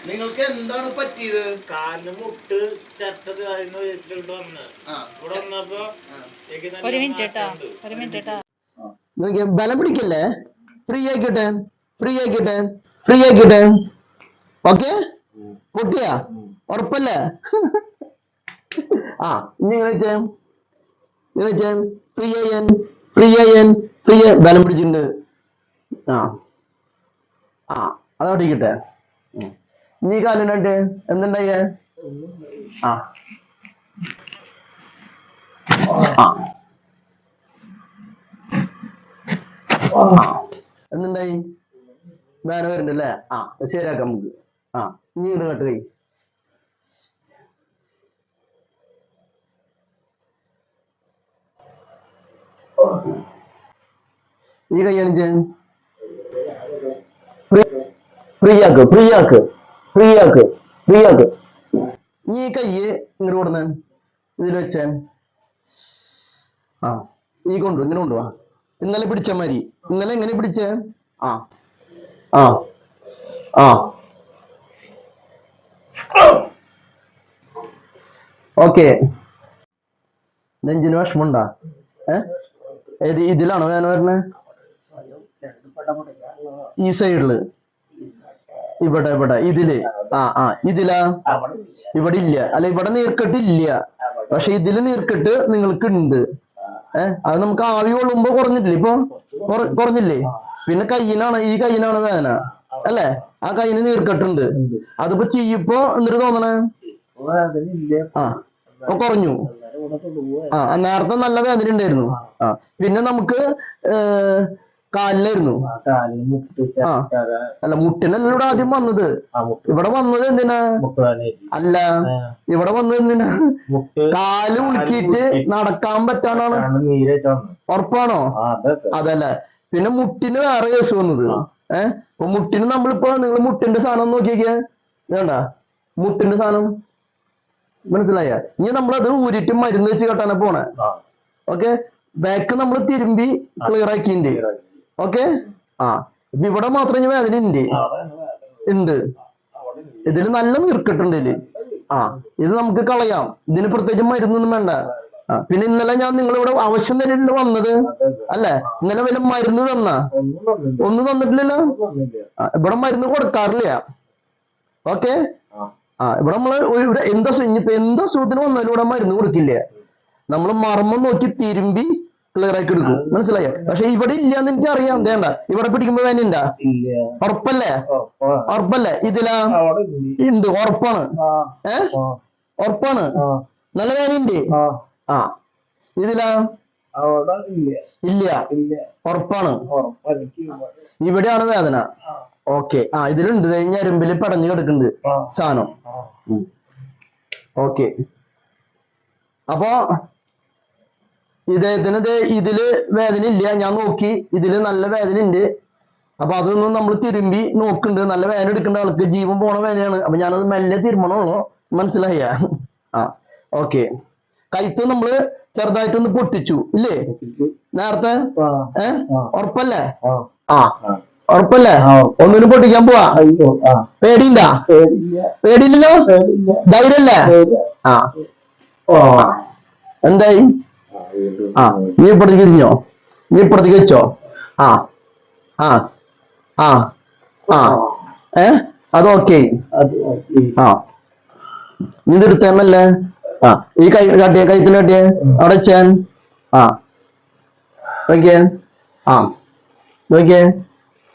നിങ്ങൾക്ക് എന്താണ് പറ്റിയത്? കാലിന് മുട്ട് ചട്ടത് ഇവിടെ വന്നപ്പോ ബലം പിടിക്കല്ലേ? ഫ്രീ ആയിക്കോട്ടെ, ഫ്രീ ആയിക്കോട്ടെ, ഫ്രീ ആയിക്കോട്ടെ. ഓക്കെ, പൊട്ടിയാ ഉറപ്പല്ലേ? ഇനി ഇങ്ങനെ വെച്ചേ, free Ayan, free Ayan, free ബലം പിടിച്ചിട്ടുണ്ട്. അതോട്ടിരിക്കട്ടെ. നീ കാലിനായിട്ട് എന്തുണ്ടായേ? എന്തുണ്ടായി? വേന വരുന്നുണ്ടല്ലേ? ശരിയാക്കാം നമുക്ക്. നീ ഇത് കേട്ട് കൈ ഈ കൈയാണിച്ച് ഫ്രീ ആക്ക്, ഫ്രീ ആക്ക്, ഫ്രീ ആക്ക്, ഫ്രീ ആക്ക്. നീ കയ്യ് ഇങ്ങോട്ട് കൊടുന്ന ഇതിൽ വെച്ചേ. നീ ഇങ്ങനെ കൊണ്ടുപോവാ. ഇന്നലെ പിടിച്ച മാതിരി. ഇന്നലെ എങ്ങനെ പിടിച്ചേ? ഓക്കെ. നെഞ്ചിന് വിഷമുണ്ടാ? ഏത് ഇതിലാണോ വേന വരണേ? ഈ സൈഡില്, ഇവിടെ ഇതില്. ഇതിലാ? ഇവിടെ ഇല്ല അല്ല, ഇവിടെ നീർക്കെട്ടില്ല. പക്ഷെ ഇതില് നീർക്കെട്ട് നിങ്ങൾക്ക് ഉണ്ട്. അത് നമുക്ക് ആവി കൊള്ളുമ്പോ കുറഞ്ഞിട്ടില്ലേ? ഇപ്പൊ കുറഞ്ഞില്ലേ? പിന്നെ കയ്യിനാണ്, ഈ കയ്യിനാണ് വേദന അല്ലേ? ആ കയ്യിന് നീർക്കെട്ടുണ്ട്. അതിപ്പോ ചെയ്യപ്പോ എന്തൊരു തോന്നണേ? കുറഞ്ഞു. നേരത്തെ നല്ല വേദന ഉണ്ടായിരുന്നു. പിന്നെ നമുക്ക് കാലിലായിരുന്നു. അല്ല, മുട്ടിനല്ല ഇവിടെ ആദ്യം വന്നത്. ഇവിടെ വന്നത് എന്തിനാ? അല്ല, ഇവിടെ വന്നത് എന്തിനാ? കാല് ഉളുക്കിയിട്ട് നടക്കാൻ പറ്റാനാണ്. ഉറപ്പാണോ? അതല്ലേ. പിന്നെ മുട്ടിന് വേറെ കേസ് വന്നത്. അപ്പൊ മുട്ടിന് നമ്മളിപ്പോ, നിങ്ങൾ മുട്ടിന്റെ സാധനം നോക്കിയൊക്കെ വേണ്ട. മുട്ടിന്റെ സാധനം മനസ്സിലായ? ഇനി നമ്മളത് ഊരിട്ട് മരുന്ന് വെച്ച് കെട്ടാനാ പോണേ. ഓക്കെ, ബാക്ക് നമ്മൾ തിരുമ്പി ക്ലിയർ ആക്കിണ്ട്. ഓക്കെ. ഇവിടെ മാത്രം ഇനി വേദന ഉണ്ട്. ഇതില് നല്ല നീർക്കെട്ടുണ്ട്. ഇത് നമുക്ക് കളയാം. ഇതിന് പ്രത്യേകിച്ച് മരുന്നൊന്നും വേണ്ട. പിന്നെ ഇന്നലെ ഞാൻ നിങ്ങളിവിടെ ആവശ്യം തന്നെയല്ലേ വന്നത് അല്ലേ? ഇന്നലെ വല്ല മരുന്ന് തന്നാ? ഒന്നും തന്നിട്ടില്ലല്ലോ. ഇവിടെ മരുന്ന് കൊടുക്കാറില്ല. ഓക്കെ. ഇവിടെ നമ്മള് ഇനിയിപ്പോ എന്താ അസുഖത്തിന് വന്നാലും ഇവിടെ മരുന്ന് കൊടുക്കില്ല. നമ്മള് മർമ്മം നോക്കി തിരുമ്പി ക്ലിയർ ആക്കി എടുക്കും. മനസ്സിലായോ? പക്ഷെ ഇവിടെ ഇല്ലാന്ന് എനിക്ക് അറിയാം. വേണ്ട, ഇവിടെ പിടിക്കുമ്പോ വേനയുണ്ടാ? ഉറപ്പല്ലേ? ഉറപ്പല്ലേ? ഇതിലാ? ഉണ്ട്. ഉറപ്പാണ്? ഉറപ്പാണ്? നല്ല വേനയുണ്ട്. ഇതിലാ? ഇല്ല. ഉറപ്പാണ്? ഇവിടെയാണ് വേദന. ഓക്കെ. ഇതിലുണ്ട്. ഞരമ്പില് പടഞ്ഞു കിടക്കുന്നുണ്ട് സാധനം. ഓക്കെ. അപ്പൊ ഇദ്ദേഹത്തിന് ഇതില് വേദന ഇല്ല. ഞാൻ നോക്കി, ഇതില് നല്ല വേദന ഉണ്ട്. അപ്പൊ അതൊന്നും നമ്മൾ തിരുമ്പി നോക്കുന്നുണ്ട്. നല്ല വേദന എടുക്കേണ്ട ആൾക്ക് ജീവൻ പോണ വേദനയാണ്. അപ്പൊ ഞാനത് മെല്ലെ തിരുമണുള്ളൂ. മനസ്സിലായ? ഓക്കെ. കൈത്ത് നമ്മള് ചെറുതായിട്ടൊന്ന് പൊട്ടിച്ചു ഇല്ലേ നേരത്തെ? ഉറപ്പല്ലേ? ഉറപ്പല്ലേ? ഒന്നിനും പൊട്ടിക്കാൻ പോവാ. പേടിയില്ല? പേടിയില്ലല്ലോ? ധൈര്യല്ലേ? എന്തായി? നീ ഇപ്പുറത്തേക്ക് തിരിഞ്ഞോ? നീ ഇപ്പുറത്തേക്ക് വെച്ചോ? അത് ഓക്കെ. നീ ഇതെടുത്തേമല്ലേ? ഈ കൈ കാട്ടിയ, കൈത്തിന് കാട്ടിയ അവിടെ വെച്ചാൻ. നോക്കിയേ. നോക്കിയേ,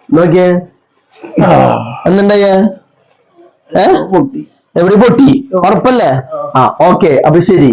നോക്കിയേ. എന്തുണ്ടായേ? എവിടെ പൊട്ടി? ഉറപ്പല്ലേ? ഓക്കെ. അപ്പൊ ശരി.